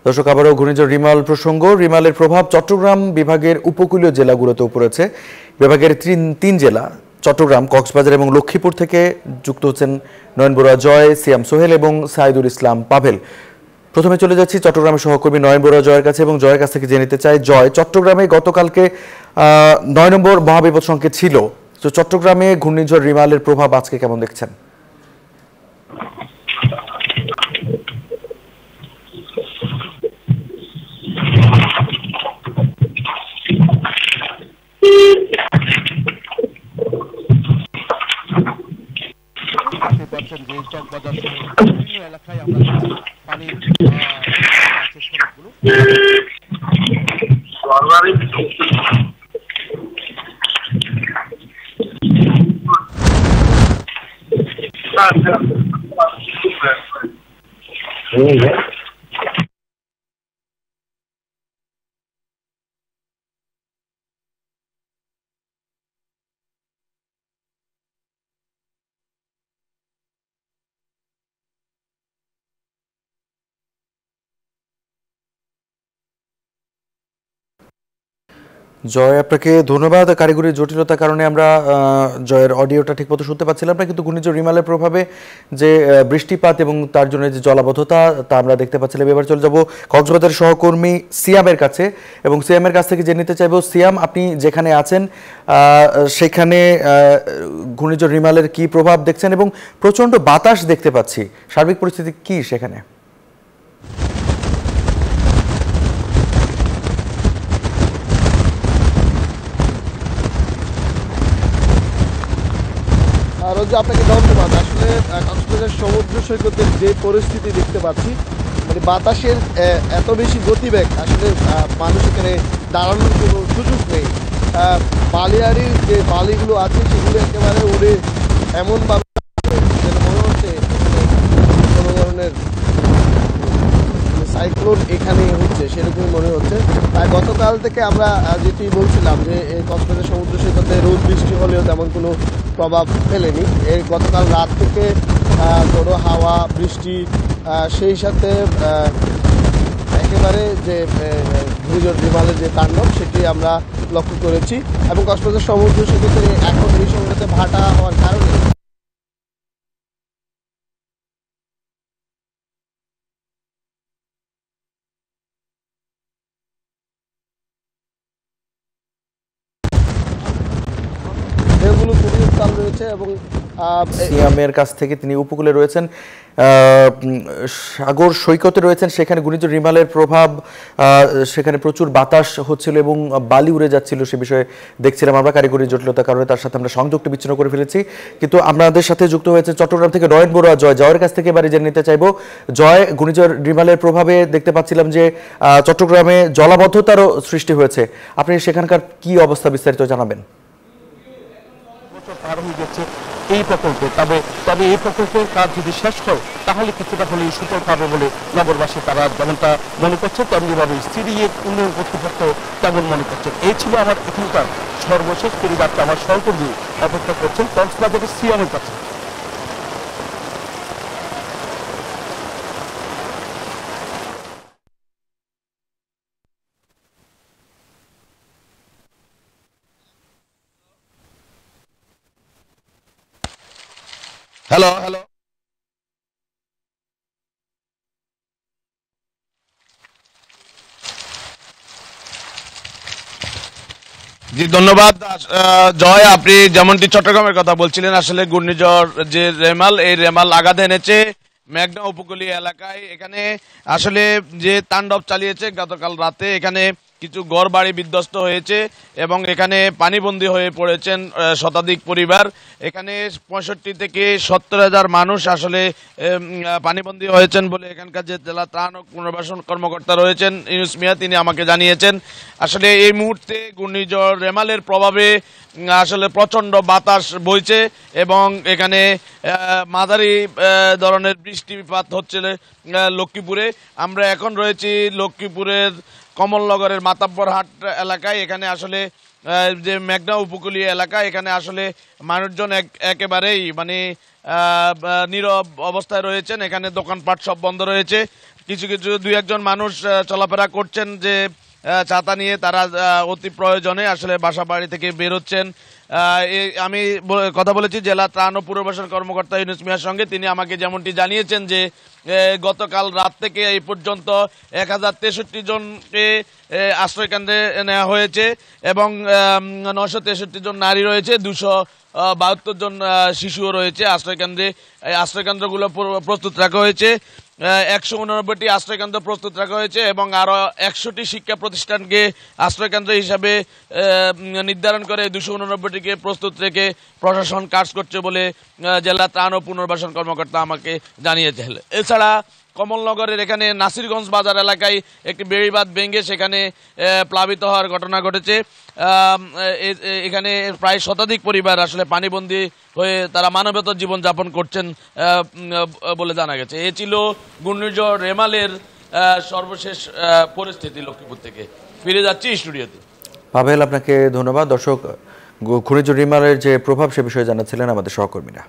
দর্শক, আবারও ঘূর্ণিঝড় রিমাল প্রসঙ্গ। রিমালের প্রভাব চট্টগ্রাম বিভাগের উপকূলীয় জেলাগুলোতেও পড়েছে। বিভাগের তিন জেলা চট্টগ্রাম, কক্সবাজার এবং লক্ষ্মীপুর থেকে যুক্ত হচ্ছেন নয়ন বড়ুয়া জয়, সিয়াম সোহেল এবং সাইদুল ইসলাম পাভেল। প্রথমে চলে যাচ্ছি চট্টগ্রামের সহকর্মী নয়ন বড়ুয়া জয়ের কাছে এবং জয়ের কাছ থেকে জেনে নিতে চাই, জয়, চট্টগ্রামে গতকালকে 9 নম্বর মহাবিপদ সংকেত ছিল, তো চট্টগ্রামে ঘূর্ণিঝড় রিমালের প্রভাব আজকে কেমন দেখছেন? এলাকায় আমরা পানির সড়কগুলো জয়, আপনাকে ধন্যবাদ। কারিগরি জটিলতার কারণে আমরা জয়ের অডিওটা ঠিকমতো শুনতে পাচ্ছিলাম না, কিন্তু ঘূর্ণিঝড় রিমালের প্রভাবে যে বৃষ্টিপাত এবং তার জন্য যে জলাবদ্ধতা তা আমরা দেখতে পাচ্ছিলাম। এবার চলে যাব কক্সবাজারের সহকর্মী সিয়ামের কাছে এবং সিয়ামের কাছ থেকে জেনে নিতে চাইব, সিয়াম, আপনি যেখানে আছেন সেখানে ঘূর্ণিঝড় রিমালের কি প্রভাব দেখছেন এবং প্রচণ্ড বাতাস দেখতে পাচ্ছি, সার্বিক পরিস্থিতি কি সেখানে? আপনাকে ধন্যবাদ। আসলে কক্সবাজার সমুদ্র সৈকতের যে পরিস্থিতি দেখতে পাচ্ছি, মানে বাতাসের এত বেশি গতিবেগ, আসলে মানুষ এখানে দাঁড়ানোর কোনো সুযোগ নেই। বালিয়াড়ির যে বালিগুলো আছে সেগুলো একেবারে উড়ে এমনভাবে মনে হচ্ছে কোনো ধরনের সাইক্লোন এখানে হচ্ছে, সেরকমই মনে হচ্ছে। গতকাল থেকে আমরা যেটি বলছিলাম যে কক্সবাজার সমুদ্র সৈকতে রোদ বৃষ্টি হলেও তেমন কোনো প্রভাব ফেলেনি। এই গতকাল রাত থেকে ঝোড়ো হাওয়া, বৃষ্টি, সেই সাথে একেবারে যে ঘূর্ণিঝড় রিমালের যে তাণ্ডব সেটি আমরা লক্ষ্য করেছি এবং কক্সবাজার সমুদ্র সৈকতে এখন এই সময়টাতে ভাটা হওয়ার কারণে খুবই উত্তাল রয়েছে। এবং সিয়ামের কাছ থেকে, তিনি উপকূলে রয়েছেন, সাগর সৈকতে রয়েছেন, সেখানে ঘূর্ণিঝড় রিমালের প্রভাব, সেখানে প্রচুর বাতাস হচ্ছিল এবং বালি উড়ে যাচ্ছিল, সে বিষয়ে দেখছিলাম আমরা। কারিগরি জটিলতার কারণে তার সাথে আমরা সংযোগটা বিচ্ছিন্ন করে ফেলেছি, কিন্তু আমাদের সাথে যুক্ত হয়েছে চট্টগ্রাম থেকে নয়ন বড়ুয়া জয়। জয়ের কাছ থেকে এবারে জেনে নিতে চাইব, জয়, ঘূর্ণিঝড় রিমালের প্রভাবে দেখতে পাচ্ছিলাম যে চট্টগ্রামে জলাবদ্ধতারও সৃষ্টি হয়েছে, আপনি সেখানকার কি অবস্থা বিস্তারিত জানাবেন? পার হয়ে যাচ্ছে এই প্রকল্পে, তবে এই প্রকল্পের কাজ যদি শেষ হয় তাহলে কিছুটা হলেই সুফল পাবে বলে নগরবাসী তারা যেমনটা মনে করছে, তেমনিভাবে সিডিএ উন্নয়ন কর্তৃপক্ষ তেমন মনে করছে। এই ছিল আমার এখানকার সর্বশেষ পরিবারটা। আমার সহকর্মী অপেক্ষা করছেন কক্সবাজারের সিয়ামের কাছে। হ্যালো হ্যালো জি, ধন্যবাদ জয়। আপনি যেমনটি চট্টগ্রামের কথা বলছিলেন, আসলে ঘূর্ণিঝড় যে রেমাল, এই রেমাল আঘাত এনেছে মেঘনা উপকূলীয় এলাকায়। এখানে আসলে যে তাণ্ডব চালিয়েছে গতকাল রাতে, এখানে কিছু ঘর বাড়ি বিধ্বস্ত হয়েছে এবং এখানে পানিবন্দী হয়ে পড়েছেন শতাধিক পরিবার। এখানে 65 থেকে 70,000 মানুষ আসলে পানিবন্দী হয়েছেন বলে এখানকার যে জেলা ত্রাণ ও পুনর্বাসন কর্মকর্তা রয়েছেন ইউনুস মিয়া, তিনি আমাকে জানিয়েছেন। আসলে এই মুহূর্তে ঘূর্ণিঝড় রেমালের প্রভাবে আসলে প্রচণ্ড বাতাস বইছে এবং এখানে মাঝারি ধরনের বৃষ্টিপাত হচ্ছে লক্ষ্মীপুরে। আমরা এখন রয়েছি লক্ষ্মীপুরের কমলনগরের মাতাব্বরহাট এলাকায়। এখানে আসলে যে মেঘনা উপকূলীয় এলাকা, এখানে আসলে মানুষজন একেবারেই মানে নীরব অবস্থায় রয়েছেন। এখানে দোকানপাট সব বন্ধ রয়েছে। কিছু কিছু দুই একজন মানুষ চলাফেরা করছেন যে ছাতা নিয়ে, তারা অতি প্রয়োজনে আসলে বাসা বাড়ি থেকে বেরোচ্ছেন। আমি কথা বলেছি জেলা ত্রাণ ও পুনর্বাসন কর্মকর্তা ইউনুস মিয়ার সঙ্গে। তিনি আমাকে যেমনটি জানিয়েছেন যে গতকাল রাত থেকে এই পর্যন্ত 1063 জনকে আশ্রয়কেন্দ্রে নেওয়া হয়েছে এবং 963 জন নারী রয়েছে, 272 জন শিশুও রয়েছে আশ্রয়কেন্দ্রে। এই আশ্রয়কেন্দ্রগুলো প্রস্তুত রাখা হয়েছে, 189টি আশ্রয়কেন্দ্র প্রস্তুত রাখা হয়েছে এবং আরও 100টি শিক্ষা প্রতিষ্ঠানকে আশ্রয়কেন্দ্র হিসাবে নির্ধারণ করে 289টিকে প্রস্তুত রেখে প্রশাসন কাজ করছে বলে জেলা ত্রাণ ও পুনর্বাসন কর্মকর্তা আমাকে জানিয়েছেন। এছাড়া কমলনগরের এখানে নাসিরগঞ্জ বাজার এলাকায় একটি বেড়িবাঁধ ভেঙে সেখানে প্লাবিত হওয়ার ঘটনা ঘটেছে। এখানে প্রায় শতাধিক পরিবার আসলে পানিবন্দী হয়ে তারা মানবেতর জীবনযাপন করছেন বলে জানা গেছে। এ ছিল ঘূর্ণিঝড় রেমালের সর্বশেষ পরিস্থিতি। লক্ষ্মীপুর থেকে ফিরে যাচ্ছি স্টুডিওতে। পাভেল, আপনাকে ধন্যবাদ। দর্শক, ঘূর্ণিঝড় রিমালের যে প্রভাব সে বিষয়ে জানাচ্ছিলেন আমাদের সহকর্মীরা।